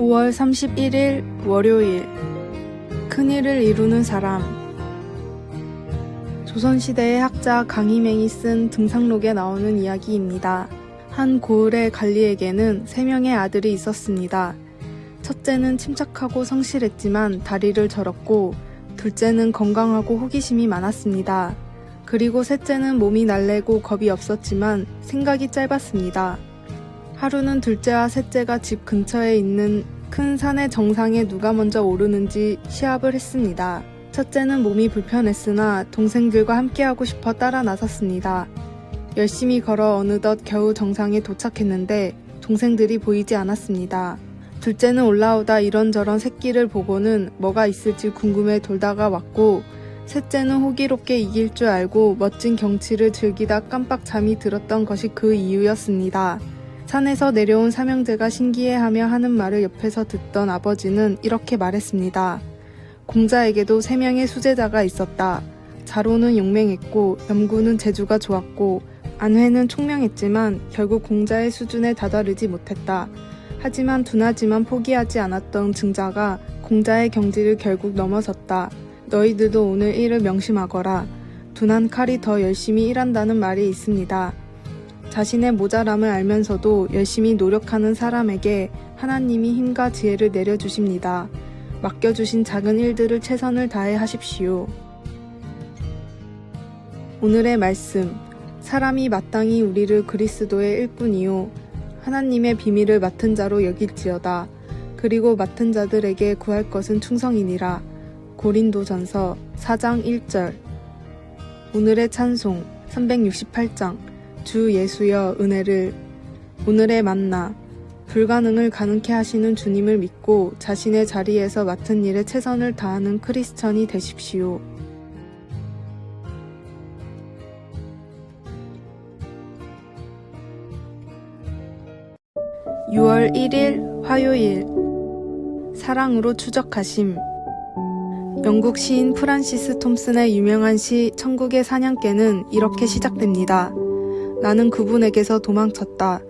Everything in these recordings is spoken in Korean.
5월 31일 월요일. 큰일을 이루는 사람. 조선시대의 학자 강희맹이 쓴 등상록에 나오는 이야기입니다. 한 고을의 관리에게는 3명의 아들이 있었습니다. 첫째는 침착하고 성실했지만 다리를 절었고, 둘째는 건강하고 호기심이 많았습니다. 그리고 셋째는 몸이 날래고 겁이 없었지만 생각이 짧았습니다. 하루는 둘째와 셋째가 집 근처에 있는 큰 산의 정상에 누가 먼저 오르는지 시합을 했습니다. 첫째는 몸이 불편했으나 동생들과 함께하고 싶어 따라 나섰습니다. 열심히 걸어 어느덧 겨우 정상에 도착했는데 동생들이 보이지 않았습니다. 둘째는 올라오다 이런저런 새끼를 보고는 뭐가 있을지 궁금해 돌다가 왔고, 셋째는 호기롭게 이길 줄 알고 멋진 경치를 즐기다 깜빡 잠이 들었던 것이 그 이유였습니다. 산에서 내려온 삼형제가 신기해하며 하는 말을 옆에서 듣던 아버지는 이렇게 말했습니다. 공자에게도 3명의 수제자가 있었다. 자로는 용맹했고 염구는 재주가 좋았고 안회는 총명했지만 결국 공자의 수준에 다다르지 못했다. 하지만 둔하지만 포기하지 않았던 증자가 공자의 경지를 결국 넘어섰다. 너희들도 오늘 일을 명심하거라. 둔한 칼이 더 열심히 일한다는 말이 있습니다. 자신의 모자람을 알면서도 열심히 노력하는 사람에게 하나님이 힘과 지혜를 내려주십니다. 맡겨주신 작은 일들을 최선을 다해 하십시오. 오늘의 말씀. 사람이 마땅히 우리를 그리스도의 일꾼이요 하나님의 비밀을 맡은 자로 여길지어다. 그리고 맡은 자들에게 구할 것은 충성이니라. 고린도전서 4장 1절. 오늘의 찬송 368장. 주 예수여 은혜를. 오늘의 만나. 불가능을 가능케 하시는 주님을 믿고 자신의 자리에서 맡은 일에 최선을 다하는 크리스천이 되십시오. (6월 1일) 화요일. 사랑으로 추적하심. 영국 시인 프란시스 톰슨의 유명한 시 천국의 사냥개는 이렇게 시작됩니다. 나는 그분에게서 도망쳤다.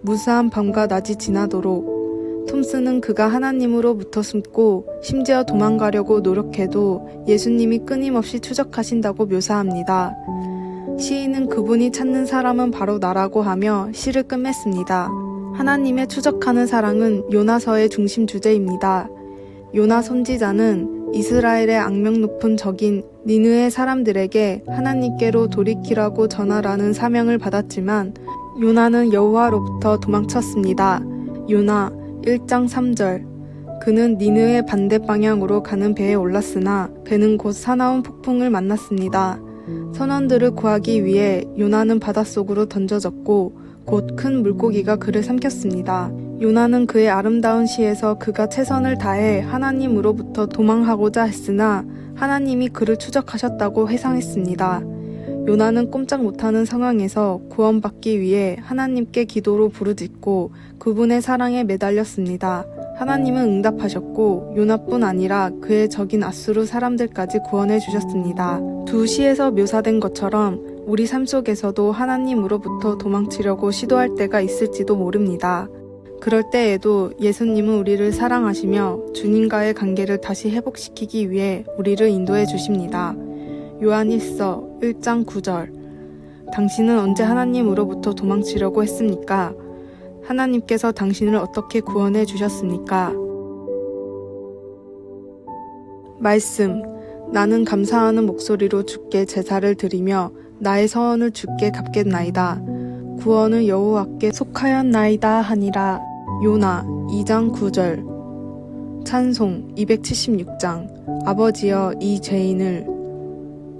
무수한 밤과 낮이 지나도록. 톰슨은 그가 하나님으로부터 숨고 심지어 도망가려고 노력해도 예수님이 끊임없이 추적하신다고 묘사합니다. 시인은 그분이 찾는 사람은 바로 나라고 하며 시를 끝맺습니다. 하나님의 추적하는 사랑은 요나서의 중심 주제입니다. 요나 선지자는 이스라엘의 악명 높은 적인 니느웨 사람들에게 하나님께로 돌이키라고 전하라는 사명을 받았지만 요나는 여호와로부터 도망쳤습니다. 요나 1장 3절. 그는 니느웨 반대 방향으로 가는 배에 올랐으나 배는 곧 사나운 폭풍을 만났습니다. 선원들을 구하기 위해 요나는 바닷속으로 던져졌고 곧 큰 물고기가 그를 삼켰습니다. 요나는 그의 아름다운 시에서 그가 최선을 다해 하나님으로부터 도망하고자 했으나 하나님이 그를 추적하셨다고 회상했습니다. 요나는 꼼짝 못하는 상황에서 구원받기 위해 하나님께 기도로 부르짖고 그분의 사랑에 매달렸습니다. 하나님은 응답하셨고 요나뿐 아니라 그의 적인 아수르 사람들까지 구원해 주셨습니다. 두 시에서 묘사된 것처럼 우리 삶 속에서도 하나님으로부터 도망치려고 시도할 때가 있을지도 모릅니다. 그럴 때에도 예수님은 우리를 사랑하시며 주님과의 관계를 다시 회복시키기 위해 우리를 인도해 주십니다. 요한 1서 1장 9절. 당신은 언제 하나님으로부터 도망치려고 했습니까? 하나님께서 당신을 어떻게 구원해 주셨습니까? 말씀. 나는 감사하는 목소리로 주께 제사를 드리며 나의 서원을 주께 갚겠나이다. 구원은 여호와께 속하였나이다 하니라. 요나 2장 9절. 찬송 276장. 아버지여 이 죄인을.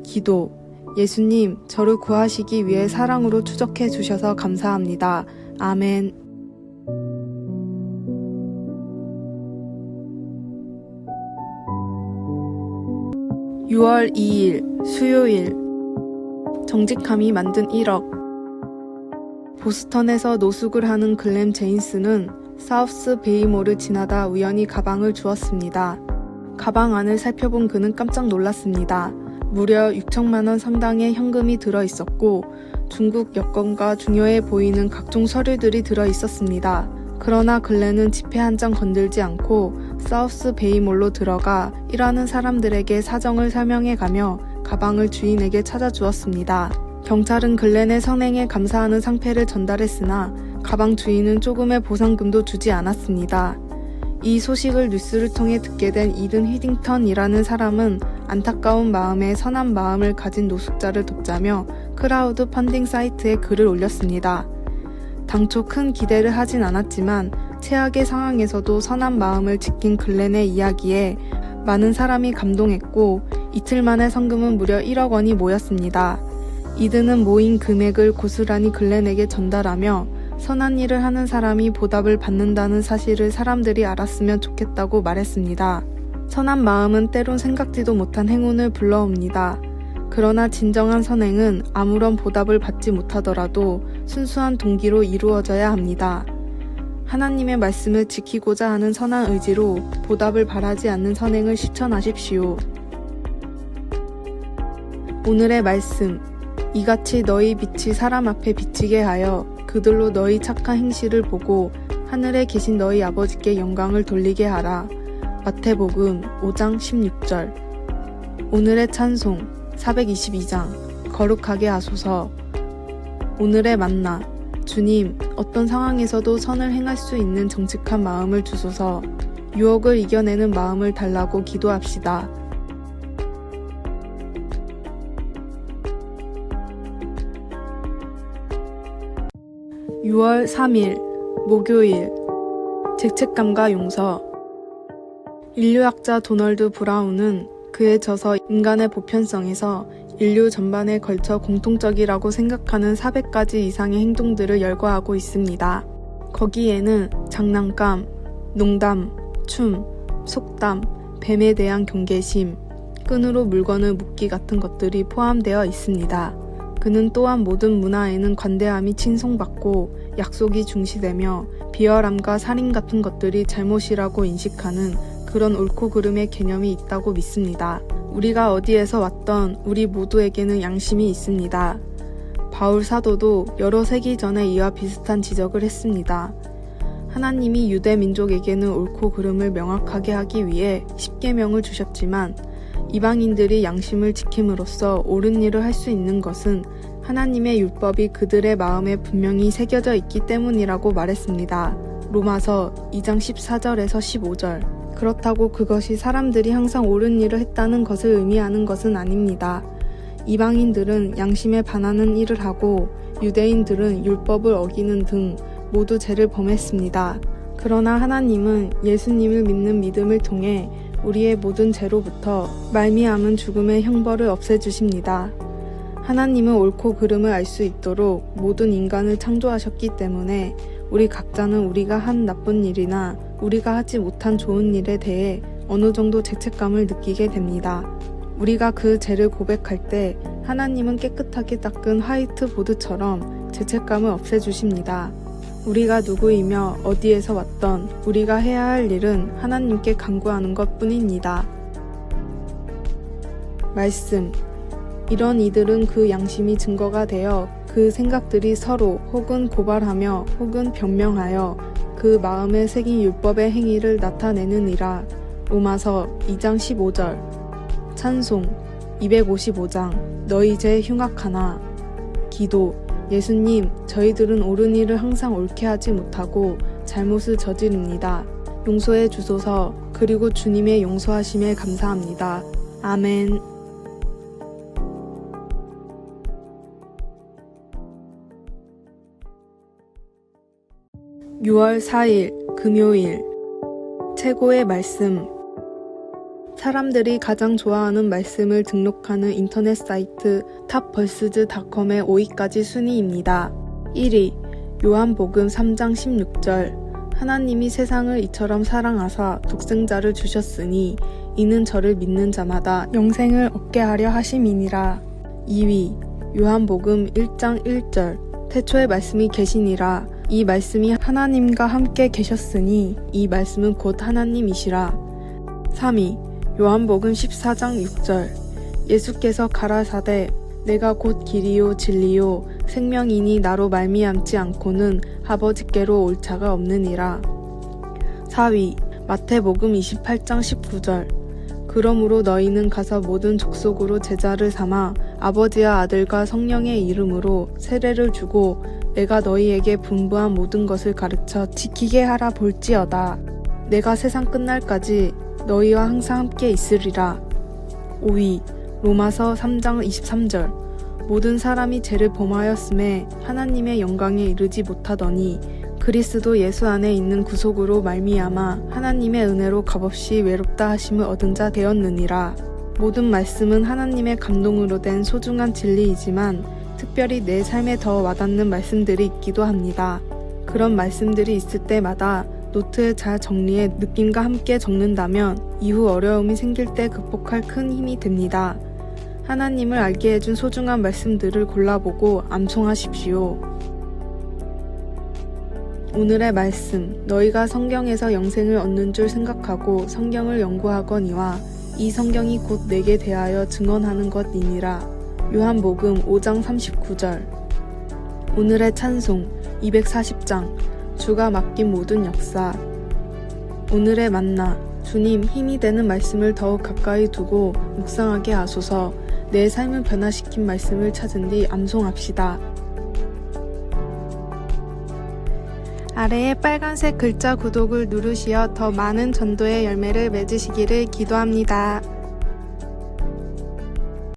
기도. 예수님, 저를 구하시기 위해 사랑으로 추적해 주셔서 감사합니다. 아멘. (6월 2일) 수요일. 정직함이 만든 1억. 보스턴에서 노숙을 하는 글램 제인스는 사우스 베이몰을 지나다 우연히 가방을 주웠습니다. 가방 안을 살펴본 그는 깜짝 놀랐습니다. 무려 6천만 원 상당의 현금이 들어있었고 중국 여권과 중요해 보이는 각종 서류들이 들어있었습니다. 그러나 글렌은 지폐 한 장 건들지 않고 사우스 베이몰로 들어가 일하는 사람들에게 사정을 설명해가며 가방을 주인에게 찾아주었습니다. 경찰은 글렌의 선행에 감사하는 상패를 전달했으나 가방 주인은 조금의 보상금도 주지 않았습니다. 이 소식을 뉴스를 통해 듣게 된 이든 휘딩턴이라는 사람은 안타까운 마음에 선한 마음을 가진 노숙자를 돕자며 크라우드 펀딩 사이트에 글을 올렸습니다. 당초 큰 기대를 하진 않았지만 최악의 상황에서도 선한 마음을 지킨 글렌의 이야기에 많은 사람이 감동했고 이틀 만에 성금은 무려 1억 원이 모였습니다. 이든은 모인 금액을 고스란히 글렌에게 전달하며 선한 일을 하는 사람이 보답을 받는다는 사실을 사람들이 알았으면 좋겠다고 말했습니다. 선한 마음은 때론 생각지도 못한 행운을 불러옵니다. 그러나 진정한 선행은 아무런 보답을 받지 못하더라도 순수한 동기로 이루어져야 합니다. 하나님의 말씀을 지키고자 하는 선한 의지로 보답을 바라지 않는 선행을 실천하십시오. 오늘의 말씀. 이같이 너희 빛이 사람 앞에 비치게 하여 그들로 너희 착한 행실을 보고 하늘에 계신 너희 아버지께 영광을 돌리게 하라. 마태복음 5장 16절. 오늘의 찬송 422장 거룩하게 하소서. 오늘의 만나. 주님, 어떤 상황에서도 선을 행할 수 있는 정직한 마음을 주소서. 유혹을 이겨내는 마음을 달라고 기도합시다. 6월 3일 목요일 죄책감과 용서. 인류학자 도널드 브라운은 그의 저서 인간의 보편성에서 인류 전반에 걸쳐 공통적이라고 생각하는 400가지 이상의 행동들을 열거하고 있습니다. 거기에는 장난감, 농담, 춤, 속담, 뱀에 대한 경계심, 끈으로 물건을 묶기 같은 것들이 포함되어 있습니다. 그는 또한 모든 문화에는 관대함이 칭송받고 약속이 중시되며 비열함과 살인 같은 것들이 잘못이라고 인식하는 그런 옳고 그름의 개념이 있다고 믿습니다. 우리가 어디에서 왔던 우리 모두에게는 양심이 있습니다. 바울 사도도 여러 세기 전에 이와 비슷한 지적을 했습니다. 하나님이 유대 민족에게는 옳고 그름을 명확하게 하기 위해 십계명을 주셨지만 이방인들이 양심을 지킴으로써 옳은 일을 할 수 있는 것은 하나님의 율법이 그들의 마음에 분명히 새겨져 있기 때문이라고 말했습니다. 로마서 2장 14절에서 15절. 그렇다고 그것이 사람들이 항상 옳은 일을 했다는 것을 의미하는 것은 아닙니다. 이방인들은 양심에 반하는 일을 하고 유대인들은 율법을 어기는 등 모두 죄를 범했습니다. 그러나 하나님은 예수님을 믿는 믿음을 통해 우리의 모든 죄로부터 말미암은 죽음의 형벌을 없애주십니다. 하나님은 옳고 그름을 알 수 있도록 모든 인간을 창조하셨기 때문에 우리 각자는 우리가 한 나쁜 일이나 우리가 하지 못한 좋은 일에 대해 어느 정도 죄책감을 느끼게 됩니다. 우리가 그 죄를 고백할 때 하나님은 깨끗하게 닦은 화이트보드처럼 죄책감을 없애주십니다. 우리가 누구이며 어디에서 왔던 우리가 해야 할 일은 하나님께 간구하는 것 뿐입니다. 말씀. 이런 이들은 그 양심이 증거가 되어 그 생각들이 서로 혹은 고발하며 혹은 변명하여 그 마음에 새긴 율법의 행위를 나타내느니라. 로마서 2장 15절. 찬송 255장 너희 죄 흉악하나. 기도. 예수님, 저희들은 옳은 일을 항상 옳게 하지 못하고 잘못을 저지릅니다. 용서해 주소서. 그리고 주님의 용서하심에 감사합니다. 아멘. 6월 4일 금요일 최고의 말씀. 사람들이 가장 좋아하는 말씀을 등록하는 인터넷 사이트 탑벌스즈.com의 5위까지 순위입니다. 1위 요한복음 3장 16절. 하나님이 세상을 이처럼 사랑하사 독생자를 주셨으니 이는 저를 믿는 자마다 영생을 얻게 하려 하심이니라. 2위 요한복음 1장 1절. 태초에 말씀이 계시니라. 이 말씀이 하나님과 함께 계셨으니 이 말씀은 곧 하나님이시라. 3위 요한복음 14장 6절. 예수께서 가라사대 내가 곧 길이요 진리요 생명이니 나로 말미암지 않고는 아버지께로 올 자가 없느니라. 4위 마태복음 28장 19절 그러므로 너희는 가서 모든 족속으로 제자를 삼아 아버지와 아들과 성령의 이름으로 세례를 주고 내가 너희에게 분부한 모든 것을 가르쳐 지키게 하라 볼지어다. 내가 세상 끝날까지 너희와 항상 함께 있으리라. 5위 로마서 3장 23절 모든 사람이 죄를 범하였음에 하나님의 영광에 이르지 못하더니 그리스도 예수 안에 있는 구속으로 말미암아 하나님의 은혜로 값없이 외롭다 하심을 얻은 자 되었느니라. 모든 말씀은 하나님의 감동으로 된 소중한 진리이지만 특별히 내 삶에 더 와닿는 말씀들이 있기도 합니다. 그런 말씀들이 있을 때마다 노트에 잘 정리해 느낌과 함께 적는다면 이후 어려움이 생길 때 극복할 큰 힘이 됩니다. 하나님을 알게 해준 소중한 말씀들을 골라보고 암송하십시오. 오늘의 말씀, 너희가 성경에서 영생을 얻는 줄 생각하고 성경을 연구하거니와 이 성경이 곧 내게 대하여 증언하는 것이니라. 요한복음 5장 39절 오늘의 찬송 240장 주가 맡긴 모든 역사 오늘의 만나 주님 힘이 되는 말씀을 더욱 가까이 두고 묵상하게 하소서. 내 삶을 변화시킨 말씀을 찾은 뒤 암송합시다. 아래의 빨간색 글자 구독을 누르시어 더 많은 전도의 열매를 맺으시기를 기도합니다.